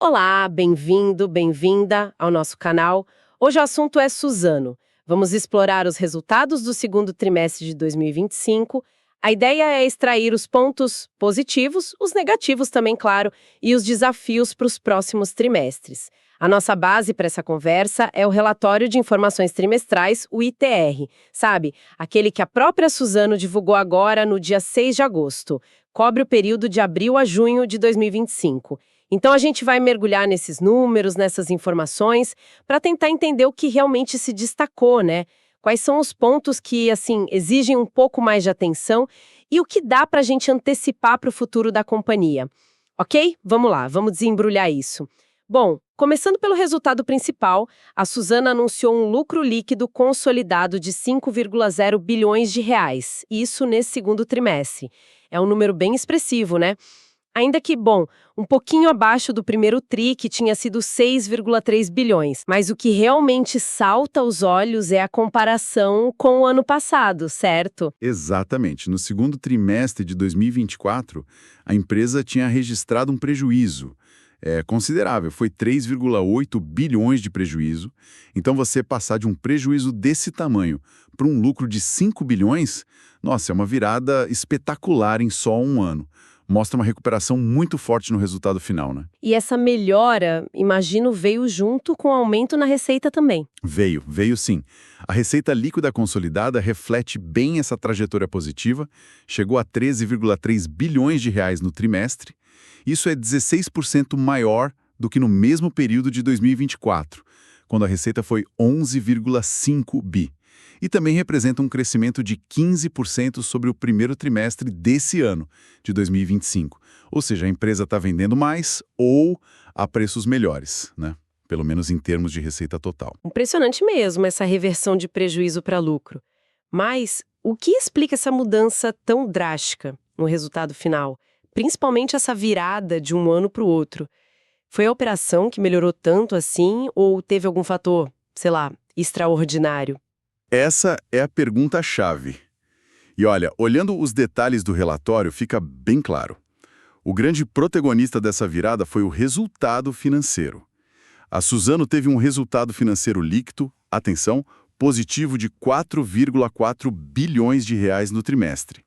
Olá, bem-vindo, bem-vinda ao nosso canal. Hoje o assunto é Suzano. Vamos explorar os resultados do segundo trimestre de 2025. A ideia é extrair os pontos positivos, os negativos também, claro, e os desafios para os próximos trimestres. A nossa base para essa conversa é o Relatório de Informações Trimestrais, o ITR, sabe? Aquele que a própria Suzano divulgou agora no dia 6 de agosto. Cobre o período de abril a junho de 2025. Então a gente vai mergulhar nesses números, nessas informações, para tentar entender o que realmente se destacou, né? Quais são os pontos que, assim, exigem um pouco mais de atenção e o que dá para a gente antecipar para o futuro da companhia. Ok? Vamos lá, vamos desembrulhar isso. Bom, começando pelo resultado principal, a Suzano anunciou um lucro líquido consolidado de 5,0 bilhões de reais, isso nesse segundo trimestre. É um número bem expressivo, né? Ainda que, bom, um pouquinho abaixo do primeiro TRI, que tinha sido 6,3 bilhões. Mas o que realmente salta aos olhos é a comparação com o ano passado, certo? Exatamente. No segundo trimestre de 2024, a empresa tinha registrado um prejuízo considerável, foi 3,8 bilhões de prejuízo. Então, você passar de um prejuízo desse tamanho para um lucro de 5 bilhões, nossa, é uma virada espetacular em só um ano. Mostra uma recuperação muito forte no resultado final, né? E essa melhora, imagino, veio junto com o aumento na receita também. Veio sim. A receita líquida consolidada reflete bem essa trajetória positiva, chegou a 13,3 bilhões de reais no trimestre. Isso é 16% maior do que no mesmo período de 2024, quando a receita foi 11,5 bi. E também representa um crescimento de 15% sobre o primeiro trimestre desse ano, de 2025. Ou seja, a empresa está vendendo mais ou a preços melhores, né? Pelo menos em termos de receita total. Impressionante mesmo essa reversão de prejuízo para lucro. Mas o que explica essa mudança tão drástica no resultado final? Principalmente essa virada de um ano para o outro. Foi a operação que melhorou tanto assim ou teve algum fator, sei lá, extraordinário? Essa é a pergunta-chave. E olha, olhando os detalhes do relatório, fica bem claro. O grande protagonista dessa virada foi o resultado financeiro. A Suzano teve um resultado financeiro líquido, atenção, positivo de 4,4 bilhões de reais no trimestre.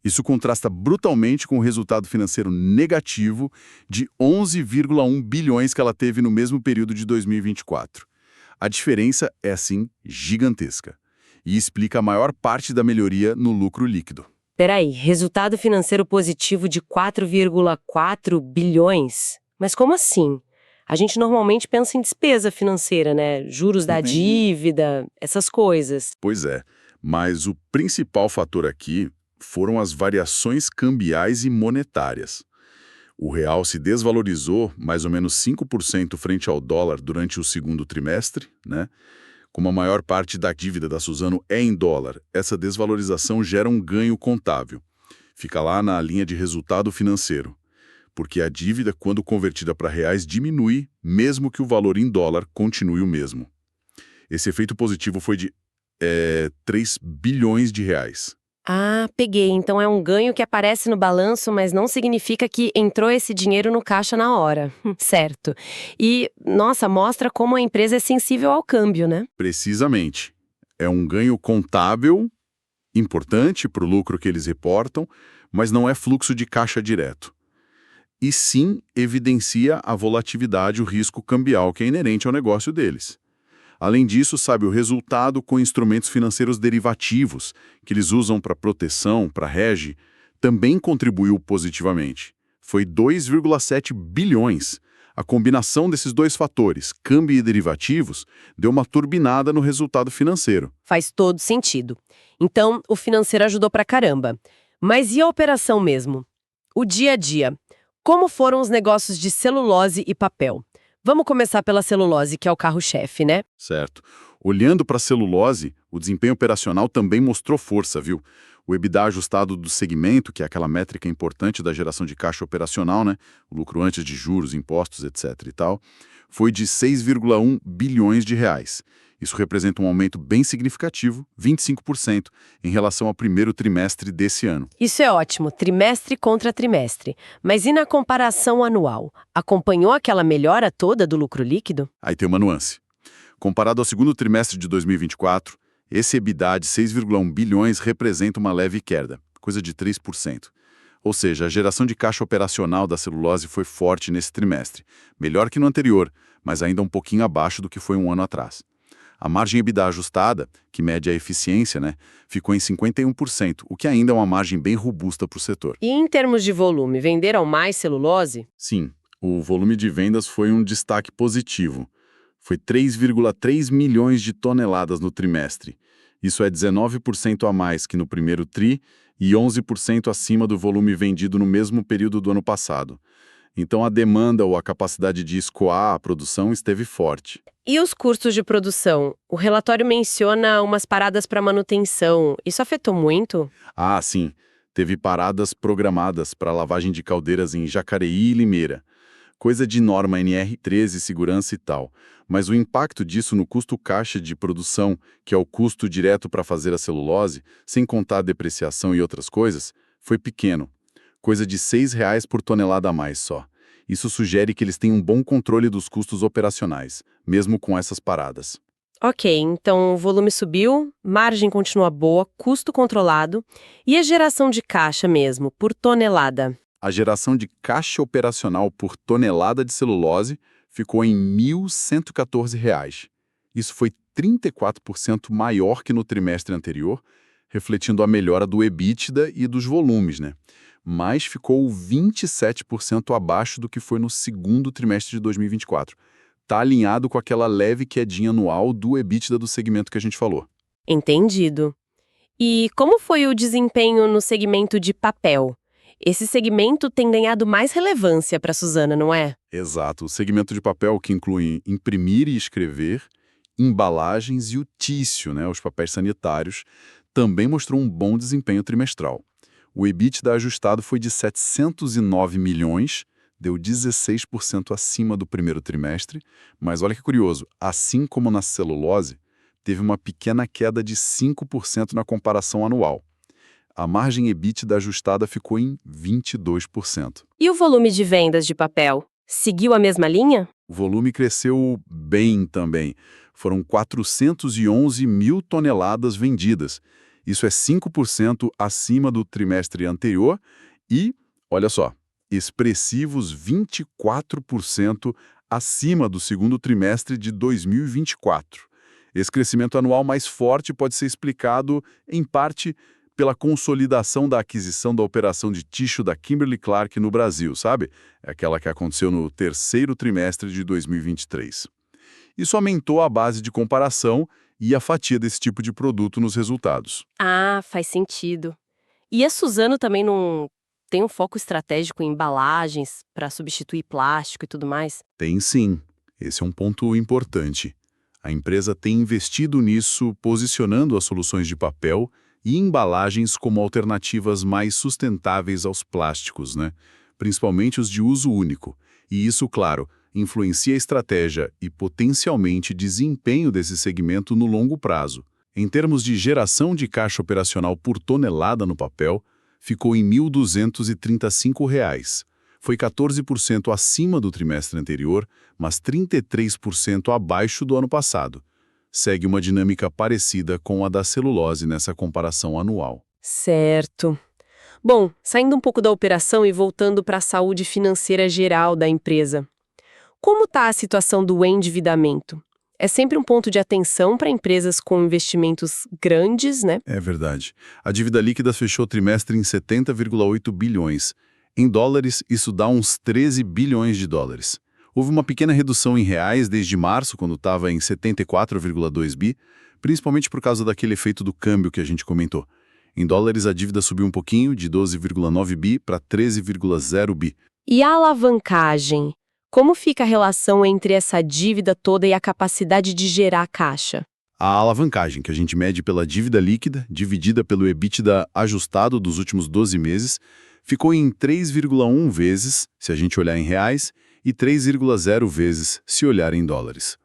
Isso contrasta brutalmente com o resultado financeiro negativo de 11,1 bilhões que ela teve no mesmo período de 2024. A diferença é, assim, gigantesca e explica a maior parte da melhoria no lucro líquido. Peraí, resultado financeiro positivo de 4,4 bilhões? Mas como assim? A gente normalmente pensa em despesa financeira, né? Juros da dívida, essas coisas. Pois é, mas o principal fator aqui foram as variações cambiais e monetárias. O real se desvalorizou mais ou menos 5% frente ao dólar durante o segundo trimestre, né? Como a maior parte da dívida da Suzano é em dólar, essa desvalorização gera um ganho contábil. Fica lá na linha de resultado financeiro, porque a dívida, quando convertida para reais, diminui, mesmo que o valor em dólar continue o mesmo. Esse efeito positivo foi de 3 bilhões de reais. Ah, peguei. Então é um ganho que aparece no balanço, mas não significa que entrou esse dinheiro no caixa na hora. Certo. E, nossa, mostra como a empresa é sensível ao câmbio, né? Precisamente. É um ganho contábil importante para o lucro que eles reportam, mas não é fluxo de caixa direto. E sim evidencia a volatilidade e o risco cambial que é inerente ao negócio deles. Além disso, sabe, o resultado com instrumentos financeiros derivativos, que eles usam para proteção, para hedge, também contribuiu positivamente. Foi 2,7 bilhões. A combinação desses dois fatores, câmbio e derivativos, deu uma turbinada no resultado financeiro. Faz todo sentido. Então, o financeiro ajudou pra caramba. Mas e a operação mesmo? O dia a dia. Como foram os negócios de celulose e papel? Vamos começar pela celulose, que é o carro-chefe, né? Certo. Olhando para a celulose, o desempenho operacional também mostrou força, viu? O EBITDA ajustado do segmento, que é aquela métrica importante da geração de caixa operacional, né? O lucro antes de juros, impostos, etc. e tal, foi de 6,1 bilhões de reais. Isso representa um aumento bem significativo, 25%, em relação ao primeiro trimestre desse ano. Isso é ótimo, trimestre contra trimestre. Mas e na comparação anual? Acompanhou aquela melhora toda do lucro líquido? Aí tem uma nuance. Comparado ao segundo trimestre de 2024, esse EBITDA de 6,1 bilhões representa uma leve queda, coisa de 3%. Ou seja, a geração de caixa operacional da celulose foi forte nesse trimestre, melhor que no anterior, mas ainda um pouquinho abaixo do que foi um ano atrás. A margem EBITDA ajustada, que mede a eficiência, ficou em 51%, o que ainda é uma margem bem robusta para o setor. E em termos de volume, venderam mais celulose? Sim, o volume de vendas foi um destaque positivo. Foi 3,3 milhões de toneladas no trimestre. Isso é 19% a mais que no primeiro TRI e 11% acima do volume vendido no mesmo período do ano passado. Então a demanda ou a capacidade de escoar a produção esteve forte. E os custos de produção? O relatório menciona umas paradas para manutenção. Isso afetou muito? Ah, sim. Teve paradas programadas para lavagem de caldeiras em Jacareí e Limeira. Coisa de norma NR13, segurança e tal. Mas o impacto disso no custo caixa de produção, que é o custo direto para fazer a celulose, sem contar a depreciação e outras coisas, foi pequeno. Coisa de R$ 6,00 por tonelada a mais só. Isso sugere que eles têm um bom controle dos custos operacionais, mesmo com essas paradas. Ok, então o volume subiu, margem continua boa, custo controlado. E a geração de caixa mesmo, por tonelada? A geração de caixa operacional por tonelada de celulose ficou em R$ 1.114. Isso foi 34% maior que no trimestre anterior, refletindo a melhora do EBITDA e dos volumes, Mas ficou 27% abaixo do que foi no segundo trimestre de 2024. Está alinhado com aquela leve quedinha anual do EBITDA do segmento que a gente falou. Entendido. E como foi o desempenho no segmento de papel? Esse segmento tem ganhado mais relevância para a Suzana, não é? Exato. O segmento de papel que inclui imprimir e escrever, embalagens e o tício, os papéis sanitários, também mostrou um bom desempenho trimestral. O EBITDA ajustado foi de 709 milhões, deu 16% acima do primeiro trimestre, mas olha que curioso, assim como na celulose, teve uma pequena queda de 5% na comparação anual. A margem EBITDA ajustada ficou em 22%. E o volume de vendas de papel? Seguiu a mesma linha? O volume cresceu bem também. Foram 411 mil toneladas vendidas. Isso é 5% acima do trimestre anterior e, olha só, expressivos 24% acima do segundo trimestre de 2024. Esse crescimento anual mais forte pode ser explicado, em parte, pela consolidação da aquisição da operação de tixo da Kimberly-Clark no Brasil, sabe? Aquela que aconteceu no terceiro trimestre de 2023. Isso aumentou a base de comparação e a fatia desse tipo de produto nos resultados. Ah, faz sentido. E a Suzano também não tem um foco estratégico em embalagens para substituir plástico e tudo mais? Tem sim. Esse é um ponto importante. A empresa tem investido nisso, posicionando as soluções de papel e embalagens como alternativas mais sustentáveis aos plásticos, principalmente os de uso único. E isso, claro, influencia a estratégia e potencialmente desempenho desse segmento no longo prazo. Em termos de geração de caixa operacional por tonelada no papel, ficou em R$ 1.235. Foi 14% acima do trimestre anterior, mas 33% abaixo do ano passado. Segue uma dinâmica parecida com a da celulose nessa comparação anual. Certo. Bom, saindo um pouco da operação e voltando para a saúde financeira geral da empresa. Como está a situação do endividamento? É sempre um ponto de atenção para empresas com investimentos grandes, É verdade. A dívida líquida fechou o trimestre em 70,8 bilhões. Em dólares, isso dá uns 13 bilhões de dólares. Houve uma pequena redução em reais desde março, quando estava em 74,2 bi, principalmente por causa daquele efeito do câmbio que a gente comentou. Em dólares, a dívida subiu um pouquinho, de 12,9 bi para 13,0 bi. E a alavancagem? Como fica a relação entre essa dívida toda e a capacidade de gerar caixa? A alavancagem, que a gente mede pela dívida líquida, dividida pelo EBITDA ajustado dos últimos 12 meses, ficou em 3,1 vezes, se a gente olhar em reais, e 3,0 vezes, se olhar em dólares.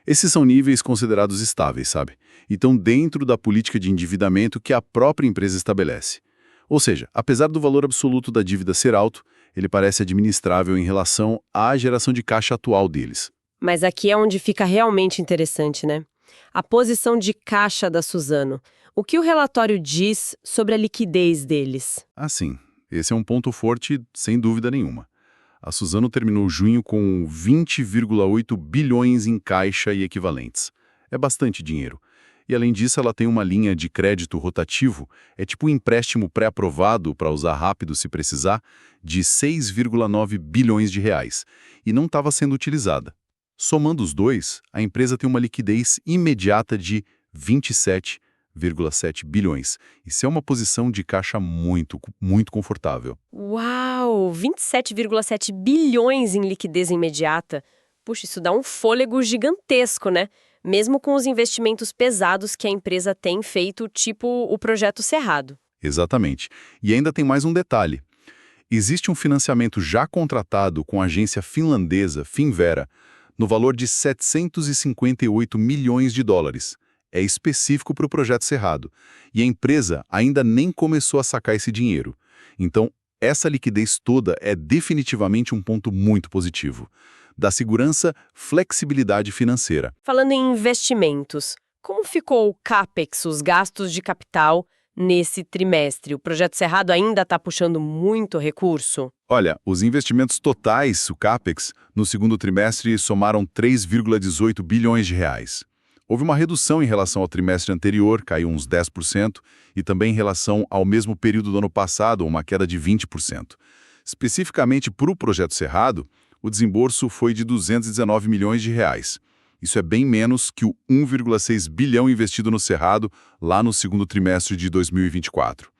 Esses são níveis considerados estáveis, sabe? E estão dentro da política de endividamento que a própria empresa estabelece. Ou seja, apesar do valor absoluto da dívida ser alto, ele parece administrável em relação à geração de caixa atual deles. Mas aqui é onde fica realmente interessante, né? A posição de caixa da Suzano. O que o relatório diz sobre a liquidez deles? Assim, esse é um ponto forte, sem dúvida nenhuma. A Suzano terminou junho com 20,8 bilhões em caixa e equivalentes. É bastante dinheiro. E além disso, ela tem uma linha de crédito rotativo, é tipo um empréstimo pré-aprovado para usar rápido se precisar, de 6,9 bilhões de reais, e não estava sendo utilizada. Somando os dois, a empresa tem uma liquidez imediata de 27,7 bilhões. Isso é uma posição de caixa muito, muito confortável. Uau! 27,7 bilhões em liquidez imediata. Puxa, isso dá um fôlego gigantesco, né? Mesmo com os investimentos pesados que a empresa tem feito, tipo o Projeto Cerrado. Exatamente. E ainda tem mais um detalhe. Existe um financiamento já contratado com a agência finlandesa Finnvera, no valor de 758 milhões de dólares. É específico para o Projeto Cerrado. E a empresa ainda nem começou a sacar esse dinheiro. Então, essa liquidez toda é definitivamente um ponto muito positivo. Dá segurança, flexibilidade financeira. Falando em investimentos, como ficou o CAPEX, os gastos de capital, nesse trimestre? O Projeto Cerrado ainda está puxando muito recurso? Olha, os investimentos totais, o CAPEX, no segundo trimestre somaram 3,18 bilhões de reais. Houve uma redução em relação ao trimestre anterior, caiu uns 10%, e também em relação ao mesmo período do ano passado, uma queda de 20%. Especificamente para o Projeto Cerrado, o desembolso foi de 219 milhões de reais. Isso é bem menos que o 1,6 bilhão investido no Cerrado lá no segundo trimestre de 2024.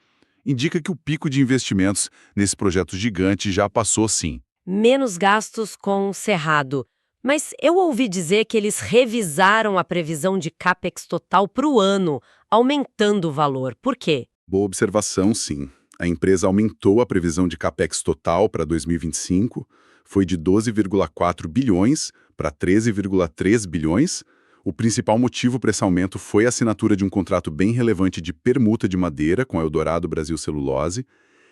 Indica que o pico de investimentos nesse projeto gigante já passou sim. Menos gastos com o Cerrado. Mas eu ouvi dizer que eles revisaram a previsão de CAPEX total para o ano, aumentando o valor. Por quê? Boa observação, sim. A empresa aumentou a previsão de CAPEX total para 2025, foi de 12,4 bilhões para 13,3 bilhões. O principal motivo para esse aumento foi a assinatura de um contrato bem relevante de permuta de madeira com a Eldorado Brasil Celulose.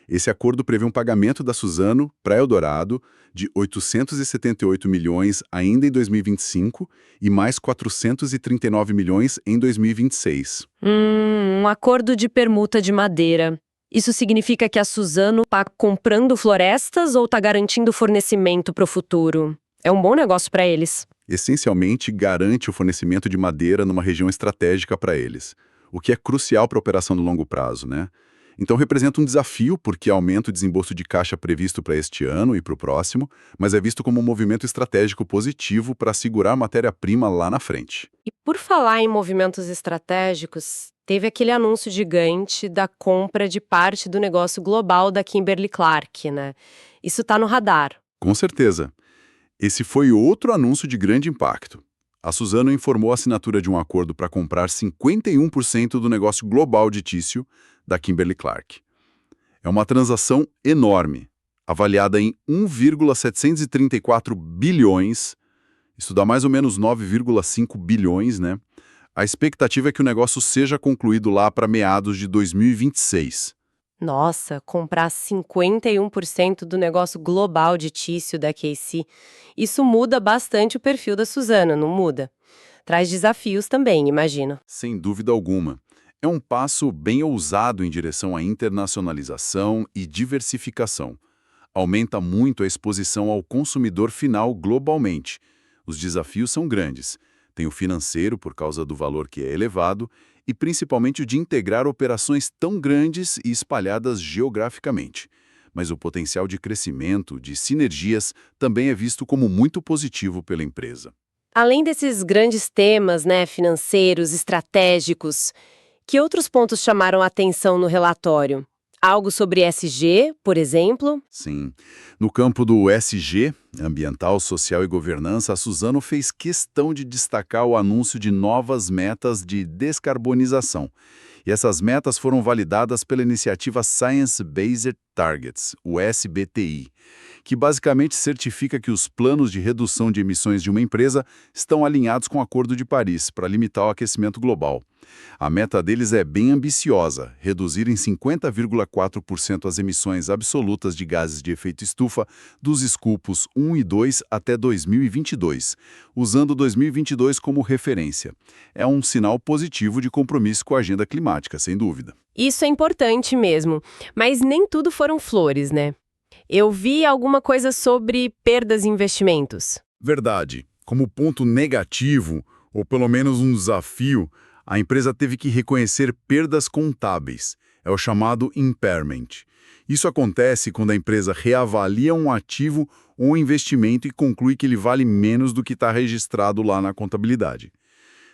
Esse acordo prevê um pagamento da Suzano para a Eldorado de 878 milhões ainda em 2025 e mais 439 milhões em 2026. Um acordo de permuta de madeira. Isso significa que a Suzano está comprando florestas ou está garantindo fornecimento para o futuro? É um bom negócio para eles. Essencialmente, garante o fornecimento de madeira numa região estratégica para eles, o que é crucial para a operação no longo prazo, né? Então representa um desafio porque aumenta o desembolso de caixa previsto para este ano e para o próximo, mas é visto como um movimento estratégico positivo para assegurar a matéria-prima lá na frente. E por falar em movimentos estratégicos, teve aquele anúncio gigante da compra de parte do negócio global da Kimberly-Clark, né? Isso está no radar. Com certeza. Esse foi outro anúncio de grande impacto. A Suzano informou a assinatura de um acordo para comprar 51% do negócio global de tício da Kimberly-Clark. É uma transação enorme, avaliada em 1,734 bilhões, isso dá mais ou menos 9,5 bilhões, né? A expectativa é que o negócio seja concluído lá para meados de 2026. Nossa, comprar 51% do negócio global de tício da KC, isso muda bastante o perfil da Suzano, não muda? Traz desafios também, imagino. Sem dúvida alguma. É um passo bem ousado em direção à internacionalização e diversificação. Aumenta muito a exposição ao consumidor final globalmente. Os desafios são grandes. Tem o financeiro, por causa do valor que é elevado, e principalmente o de integrar operações tão grandes e espalhadas geograficamente. Mas o potencial de crescimento, de sinergias, também é visto como muito positivo pela empresa. Além desses grandes temas, né, financeiros, estratégicos, que outros pontos chamaram a atenção no relatório? Algo sobre ESG, por exemplo? Sim. No campo do ESG, Ambiental, Social e Governança, a Suzano fez questão de destacar o anúncio de novas metas de descarbonização. E essas metas foram validadas pela iniciativa Science Based Targets, o SBTI, que basicamente certifica que os planos de redução de emissões de uma empresa estão alinhados com o Acordo de Paris para limitar o aquecimento global. A meta deles é bem ambiciosa, reduzir em 50,4% as emissões absolutas de gases de efeito estufa dos escopos 1 e 2 até 2022, usando 2022 como referência. É um sinal positivo de compromisso com a agenda climática, sem dúvida. Isso é importante mesmo, mas nem tudo foram flores, né? Eu vi alguma coisa sobre perdas em investimentos. Verdade. Como ponto negativo, ou pelo menos um desafio, a empresa teve que reconhecer perdas contábeis. É o chamado impairment. Isso acontece quando a empresa reavalia um ativo ou um investimento e conclui que ele vale menos do que está registrado lá na contabilidade.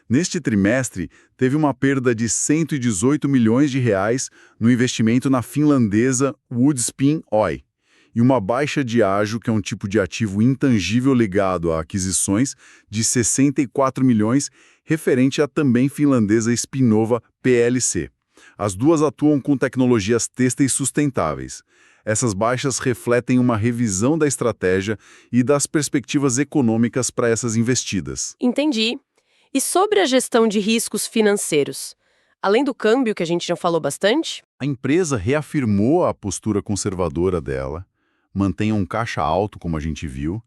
Neste trimestre, teve uma perda de 118 milhões de reais no investimento na finlandesa Woodspin Oy, e uma baixa de ágio, que é um tipo de ativo intangível ligado a aquisições, de 64 milhões, referente à também finlandesa Spinnova PLC. As duas atuam com tecnologias têxteis sustentáveis. Essas baixas refletem uma revisão da estratégia e das perspectivas econômicas para essas investidas. Entendi. E sobre a gestão de riscos financeiros? Além do câmbio, que a gente já falou bastante? A empresa reafirmou a postura conservadora dela, mantém um caixa alto, como a gente viu,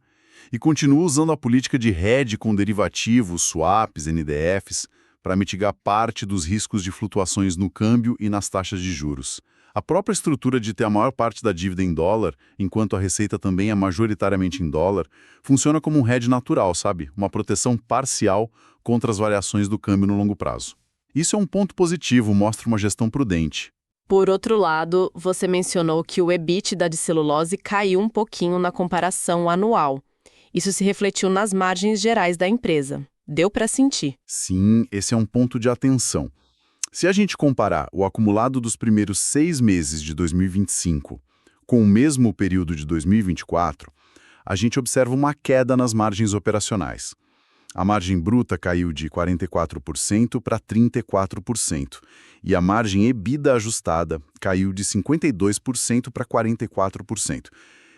e continua usando a política de hedge com derivativos, swaps, NDFs, para mitigar parte dos riscos de flutuações no câmbio e nas taxas de juros. A própria estrutura de ter a maior parte da dívida em dólar, enquanto a receita também é majoritariamente em dólar, funciona como um hedge natural, sabe? Uma proteção parcial contra as variações do câmbio no longo prazo. Isso é um ponto positivo, mostra uma gestão prudente. Por outro lado, você mencionou que o EBITDA de celulose caiu um pouquinho na comparação anual. Isso se refletiu nas margens gerais da empresa. Deu para sentir. Sim, esse é um ponto de atenção. Se a gente comparar o acumulado dos primeiros 6 meses de 2025 com o mesmo período de 2024, a gente observa uma queda nas margens operacionais. A margem bruta caiu de 44% para 34%, e a margem EBITDA ajustada caiu de 52% para 44%.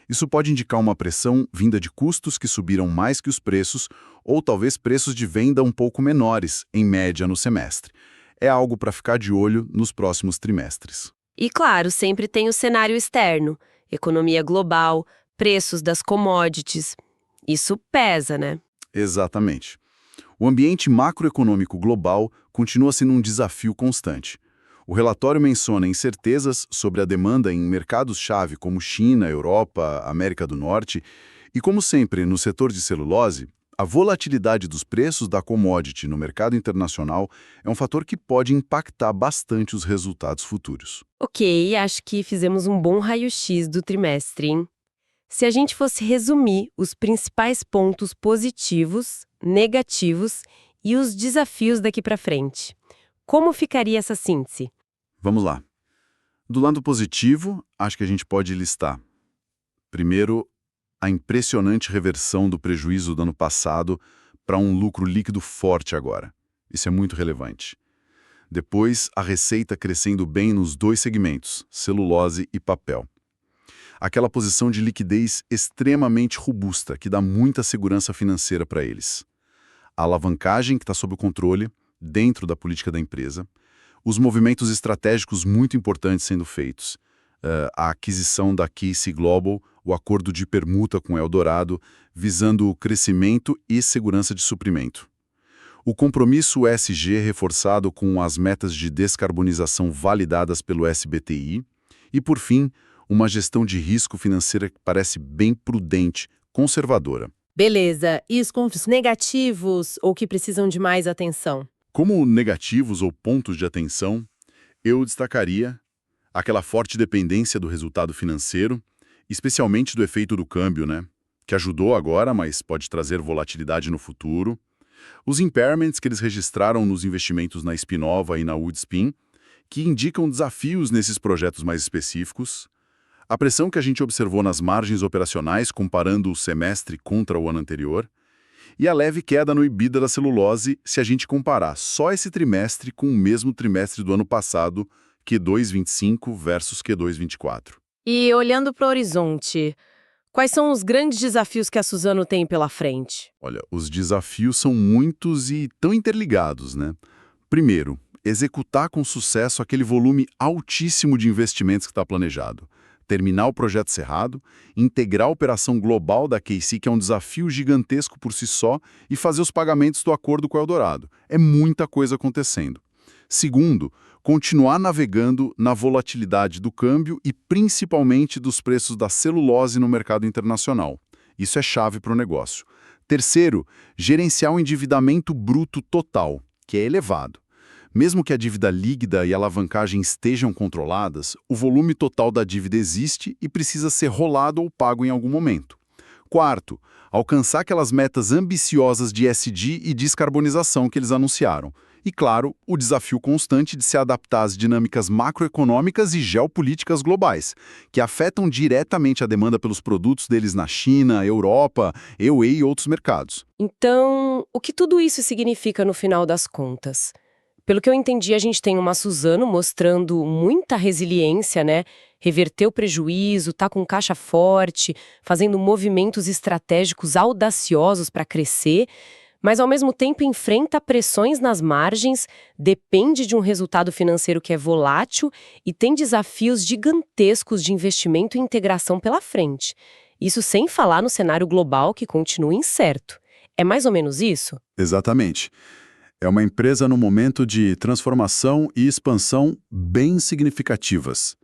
Isso pode indicar uma pressão vinda de custos que subiram mais que os preços, ou talvez preços de venda um pouco menores, em média, no semestre. É algo para ficar de olho nos próximos trimestres. E claro, sempre tem o cenário externo, economia global, preços das commodities. Isso pesa, né? Exatamente. O ambiente macroeconômico global continua sendo um desafio constante. O relatório menciona incertezas sobre a demanda em mercados-chave como China, Europa, América do Norte, e como sempre no setor de celulose, a volatilidade dos preços da commodity no mercado internacional é um fator que pode impactar bastante os resultados futuros. Ok, acho que fizemos um bom raio-x do trimestre, hein? Se a gente fosse resumir os principais pontos positivos, negativos e os desafios daqui para frente, como ficaria essa síntese? Vamos lá. Do lado positivo, acho que a gente pode listar. Primeiro, a impressionante reversão do prejuízo do ano passado para um lucro líquido forte agora. Isso é muito relevante. Depois, a receita crescendo bem nos dois segmentos, celulose e papel. Aquela posição de liquidez extremamente robusta, que dá muita segurança financeira para eles. A alavancagem que está sob controle, dentro da política da empresa. Os movimentos estratégicos muito importantes sendo feitos. A aquisição da Casey Global, o acordo de permuta com Eldorado, visando o crescimento e segurança de suprimento. O compromisso ESG reforçado com as metas de descarbonização validadas pelo SBTi. E, por fim, uma gestão de risco financeira que parece bem prudente, conservadora. Beleza. E os pontos negativos ou que precisam de mais atenção? Como negativos ou pontos de atenção, eu destacaria aquela forte dependência do resultado financeiro, especialmente do efeito do câmbio, né? Que ajudou agora, mas pode trazer volatilidade no futuro. Os impairments que eles registraram nos investimentos na Spinnova e na Woodspin, que indicam desafios nesses projetos mais específicos. A pressão que a gente observou nas margens operacionais comparando o semestre contra o ano anterior. E a leve queda no EBITDA da celulose se a gente comparar só esse trimestre com o mesmo trimestre do ano passado, Q2 25 versus Q2 24. E olhando para o horizonte, Quais são os grandes desafios que a Suzano tem pela frente? Olha, os desafios são muitos e tão interligados, né? Primeiro, executar com sucesso aquele volume altíssimo de investimentos que está planejado. Terminar o projeto Cerrado, integrar a operação global da KC, que é um desafio gigantesco por si só, e fazer os pagamentos do acordo com o Eldorado. É muita coisa acontecendo. Segundo, continuar navegando na volatilidade do câmbio e principalmente dos preços da celulose no mercado internacional. Isso é chave para o negócio. Terceiro, gerenciar o endividamento bruto total, que é elevado. Mesmo que a dívida líquida e a alavancagem estejam controladas, o volume total da dívida existe e precisa ser rolado ou pago em algum momento. Quarto, alcançar aquelas metas ambiciosas de ESG e descarbonização que eles anunciaram. E, claro, o desafio constante de se adaptar às dinâmicas macroeconômicas e geopolíticas globais, que afetam diretamente a demanda pelos produtos deles na China, Europa, EU e outros mercados. Então, o que tudo isso significa no final das contas? Pelo que eu entendi, a gente tem uma Suzano mostrando muita resiliência, né? Reverteu o prejuízo, tá com caixa forte, fazendo movimentos estratégicos audaciosos para crescer, mas ao mesmo tempo enfrenta pressões nas margens, depende de um resultado financeiro que é volátil e tem desafios gigantescos de investimento e integração pela frente. Isso sem falar no cenário global que continua incerto. É mais ou menos isso? Exatamente. É uma empresa num momento de transformação e expansão bem significativas.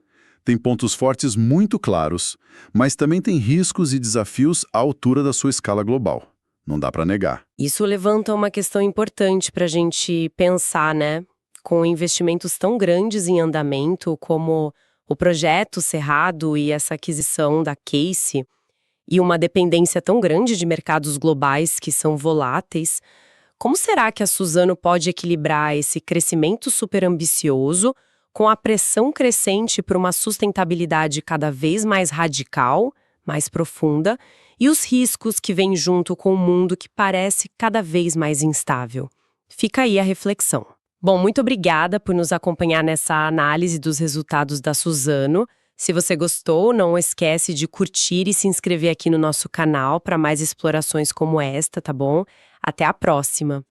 Tem pontos fortes muito claros, mas também tem riscos e desafios à altura da sua escala global. Não dá para negar. Isso levanta uma questão importante para a gente pensar, né? Com investimentos tão grandes em andamento, como o projeto Cerrado e essa aquisição da Case, e uma dependência tão grande de mercados globais que são voláteis, como será que a Suzano pode equilibrar esse crescimento super ambicioso com a pressão crescente por uma sustentabilidade cada vez mais radical, mais profunda, e os riscos que vêm junto com um mundo que parece cada vez mais instável? Fica aí a reflexão. Bom, muito obrigada por nos acompanhar nessa análise dos resultados da Suzano. Se você gostou, não esquece de curtir e se inscrever aqui no nosso canal para mais explorações como esta, tá bom? Até a próxima!